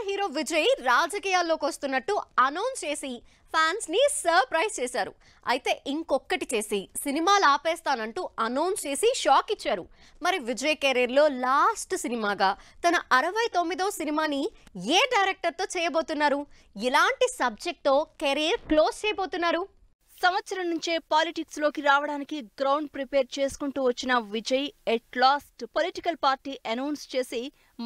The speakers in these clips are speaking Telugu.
హీరో విజయ్ రాజకీయాల్లోకి వస్తున్నట్టు అనౌన్స్ చేసి ఫ్యాన్స్ ని సర్ప్రైజ్ చేశారు. అయితే ఇంకొకటి చేసి సినిమాలు ఆపేస్తానంటూ అనౌన్స్ చేసి షాక్ ఇచ్చారు. మరి విజయ్ కెరీర్ లో లాస్ట్ సినిమాగా తన 69వ సినిమాని ఏ డైరెక్టర్ తో చేయబోతున్నారు? ఇలాంటి సబ్జెక్ట్ తో కెరీర్ క్లోజ్ చేయబోతున్నారు. సంవత్సరం నుంచే పాలిటిక్స్ లోకి రావడానికి గ్రౌండ్ ప్రిపేర్ చేసుకుంటూ వచ్చిన Vijay at last political party announce చేసి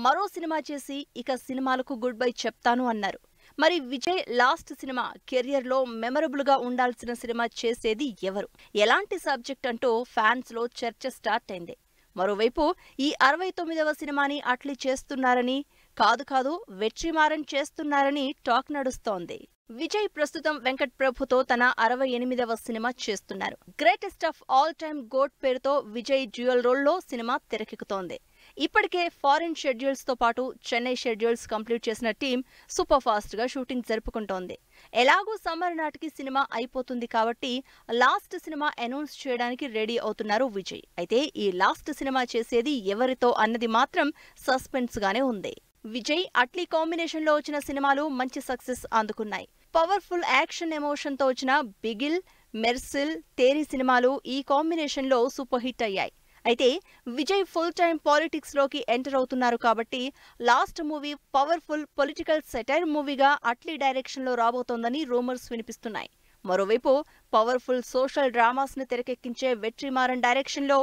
మరో సినిమా చేసి ఇక సినిమాలకు గుడ్ బై చెప్తాను అన్నారు. మరి విజయ్ లాస్ట్ సినిమా కెరియర్ లో మెమరబుల్ గా ఉండాల్సిన సినిమా చేసేది ఎవరు, ఎలాంటి సబ్జెక్ట్ అంటూ ఫ్యాన్స్ లో చర్చ స్టార్ట్ అయింది. మరోవైపు ఈ 69వ సినిమాని అట్లీ చేస్తున్నారని, కాదు వెట్రిమారన్ చేస్తున్నారని టాక్ నడుస్తోంది. విజయ్ ప్రస్తుతం వెంకట్ ప్రభుతో తన 68వ సినిమా చేస్తున్నారు. Greatest of all time GOAT పేరుతో విజయ్ డ్యూయల్ రోల్లో సినిమా తెరకెక్కుతోంది. ఇప్పటికే ఫారిన్ షెడ్యూల్స్ తో పాటు చెన్నై షెడ్యూల్స్ కంప్లీట్ చేసిన టీం సూపర్ ఫాస్ట్ గా షూటింగ్ జరుపుకుంటోంది. ఎలాగూ సమ్మర్ నాటికి సినిమా అయిపోతుంది కాబట్టి లాస్ట్ సినిమా అనౌన్స్ చేయడానికి రెడీ అవుతున్నారు విజయ్. అయితే ఈ లాస్ట్ సినిమా చేసేది ఎవరితో అన్నది మాత్రం సస్పెన్స్ గానే ఉంది. విజయ్ అట్లీ కాంబినేషన్ లో వచ్చిన సినిమాలు మంచి సక్సెస్ అందుకున్నాయి. పవర్ఫుల్ యాక్షన్ ఎమోషన్ తో వచ్చిన బిగిల్, మెర్సిల్, తేరీ సినిమాలు ఈ కాంబినేషన్ లో సూపర్ హిట్ అయ్యాయి. అయితే విజయ్ ఫుల్ టైం పాలిటిక్స్ లోకి ఎంటర్ అవుతున్నారు కాబట్టి last movie powerful political satire మూవీగా అట్లీ డైరెక్షన్ లో రాబోతోందని రూమర్స్ వినిపిస్తున్నాయి. మరోవైపు పవర్ఫుల్ సోషల్ డ్రామాస్ ని తెరకెక్కించే వెట్రిమారన్ డైరెక్షన్ లో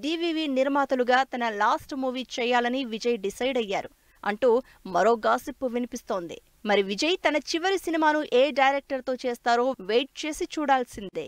డివివి నిర్మాతలుగా తన లాస్ట్ మూవీ చేయాలని విజయ్ డిసైడ్ అయ్యారు అంటూ మరో గాసిప్ వినిపిస్తోంది. మరి విజయ్ తన చివరి సినిమాను ఏ డైరెక్టర్ తో చేస్తారో వెయిట్ చేసి చూడాల్సిందే.